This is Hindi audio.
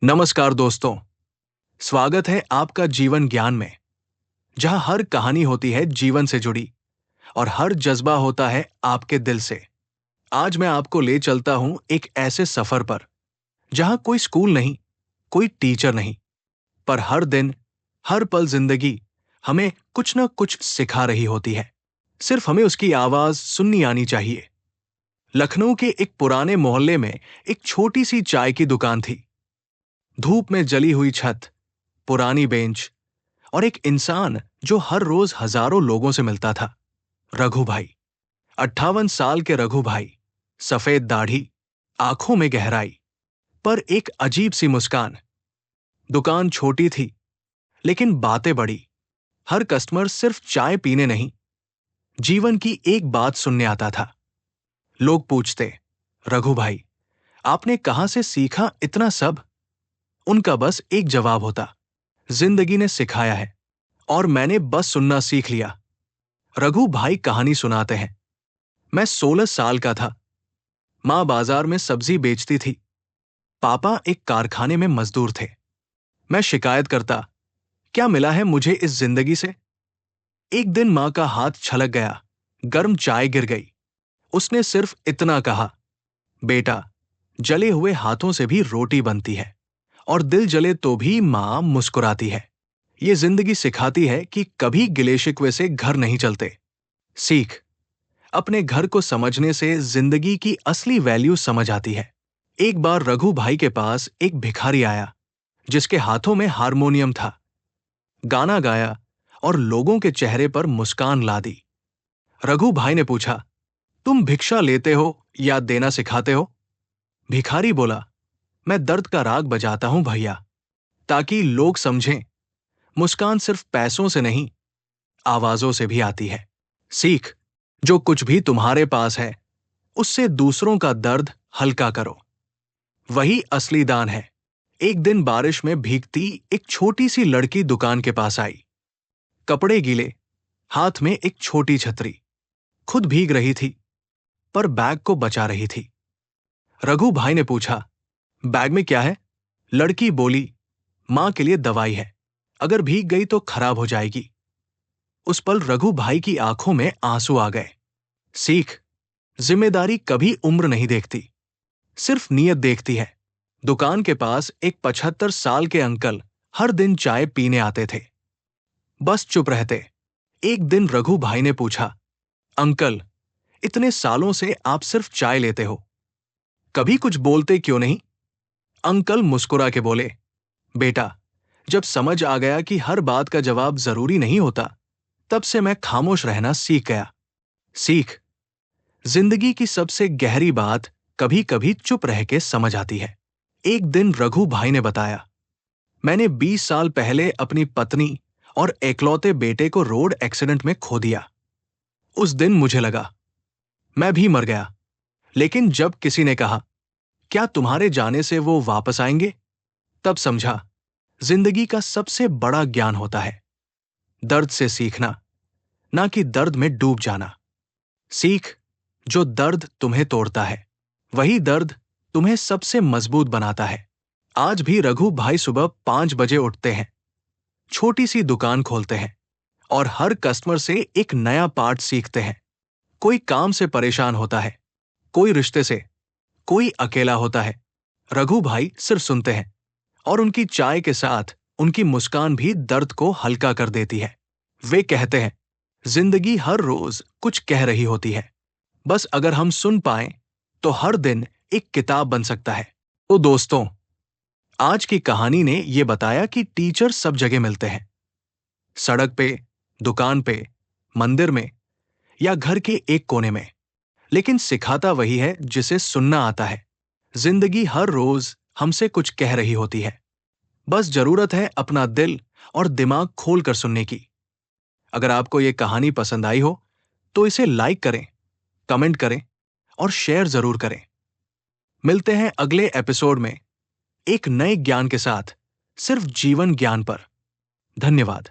नमस्कार दोस्तों, स्वागत है आपका जीवन ज्ञान में, जहां हर कहानी होती है जीवन से जुड़ी और हर जज्बा होता है आपके दिल से। आज मैं आपको ले चलता हूं एक ऐसे सफर पर, जहां कोई स्कूल नहीं, कोई टीचर नहीं, पर हर दिन, हर पल जिंदगी हमें कुछ न कुछ सिखा रही होती है। सिर्फ हमें उसकी आवाज सुननी आनी चाहिए। लखनऊ के एक पुराने मोहल्ले में एक छोटी सी चाय की दुकान थी। धूप में जली हुई छत, पुरानी बेंच और एक इंसान जो हर रोज हजारों लोगों से मिलता था। रघु भाई, 58 साल के रघु भाई, सफेद दाढ़ी, आंखों में गहराई, पर एक अजीब सी मुस्कान। दुकान छोटी थी, लेकिन बातें बड़ी। हर कस्टमर सिर्फ चाय पीने नहीं, जीवन की एक बात सुनने आता था। लोग पूछते, रघु भाई, आपने कहां से सीखा इतना सब? उनका बस एक जवाब होता, जिंदगी ने सिखाया है और मैंने बस सुनना सीख लिया। रघु भाई कहानी सुनाते हैं। मैं 16 साल का था। मां बाजार में सब्जी बेचती थी। पापा एक कारखाने में मजदूर थे। मैं शिकायत करता, क्या मिला है मुझे इस जिंदगी से? एक दिन मां का हाथ छलक गया, गर्म चाय गिर गई। उसने सिर्फ इतना कहा, बेटा, जले हुए हाथों से भी रोटी बनती है और दिल जले तो भी मां मुस्कुराती है। ये जिंदगी सिखाती है कि कभी गिले शिकवे से घर नहीं चलते। सीख, अपने घर को समझने से जिंदगी की असली वैल्यू समझ आती है। एक बार रघु भाई के पास एक भिखारी आया, जिसके हाथों में हारमोनियम था। गाना गाया और लोगों के चेहरे पर मुस्कान ला दी। रघु भाई ने पूछा, तुम भिक्षा लेते हो या देना सिखाते हो? भिखारी बोला, मैं दर्द का राग बजाता हूं भैया, ताकि लोग समझें। मुस्कान सिर्फ पैसों से नहीं, आवाजों से भी आती है। सीख, जो कुछ भी तुम्हारे पास है, उससे दूसरों का दर्द हल्का करो। वही असली दान है। एक दिन बारिश में भीगती एक छोटी सी लड़की दुकान के पास आई। कपड़े गीले, हाथ में एक छोटी छतरी। खुद भीग रही थी, पर बैग को बचा रही थी। रघु भाई ने पूछा, बैग में क्या है? लड़की बोली, मां के लिए दवाई है, अगर भीग गई तो खराब हो जाएगी। उस पल रघु भाई की आंखों में आंसू आ गए। सीख, जिम्मेदारी कभी उम्र नहीं देखती, सिर्फ नीयत देखती है। दुकान के पास एक 75 साल के अंकल हर दिन चाय पीने आते थे। बस चुप रहते। एक दिन रघु भाई ने पूछा, अंकल, इतने सालों से आप सिर्फ चाय लेते हो, कभी कुछ बोलते क्यों नहीं? अंकल मुस्कुरा के बोले, बेटा, जब समझ आ गया कि हर बात का जवाब जरूरी नहीं होता, तब से मैं खामोश रहना सीख गया। सीख, जिंदगी की सबसे गहरी बात कभी कभी चुप रह के समझ आती है। एक दिन रघु भाई ने बताया, मैंने 20 साल पहले अपनी पत्नी और एकलौते बेटे को रोड एक्सीडेंट में खो दिया। उस दिन मुझे लगा मैं भी मर गया, लेकिन जब किसी ने कहा, क्या तुम्हारे जाने से वो वापस आएंगे, तब समझा जिंदगी का सबसे बड़ा ज्ञान होता है दर्द से सीखना, ना कि दर्द में डूब जाना। सीख, जो दर्द तुम्हें तोड़ता है, वही दर्द तुम्हें सबसे मजबूत बनाता है। आज भी रघु भाई सुबह 5 बजे उठते हैं, छोटी सी दुकान खोलते हैं और हर कस्टमर से एक नया पाठ सीखते हैं। कोई काम से परेशान होता है, कोई रिश्ते से, कोई अकेला होता है। रघु भाई सिर्फ सुनते हैं और उनकी चाय के साथ उनकी मुस्कान भी दर्द को हल्का कर देती है। वे कहते हैं, जिंदगी हर रोज कुछ कह रही होती है, बस अगर हम सुन पाएं तो हर दिन एक किताब बन सकता है। तो दोस्तों, आज की कहानी ने यह बताया कि टीचर सब जगह मिलते हैं, सड़क पे, दुकान पे, मंदिर में या घर के एक कोने में, लेकिन सिखाता वही है जिसे सुनना आता है। जिंदगी हर रोज हमसे कुछ कह रही होती है, बस जरूरत है अपना दिल और दिमाग खोल कर सुनने की। अगर आपको ये कहानी पसंद आई हो तो इसे लाइक करें, कमेंट करें और शेयर जरूर करें। मिलते हैं अगले एपिसोड में एक नए ज्ञान के साथ, सिर्फ जीवन ज्ञान पर। धन्यवाद।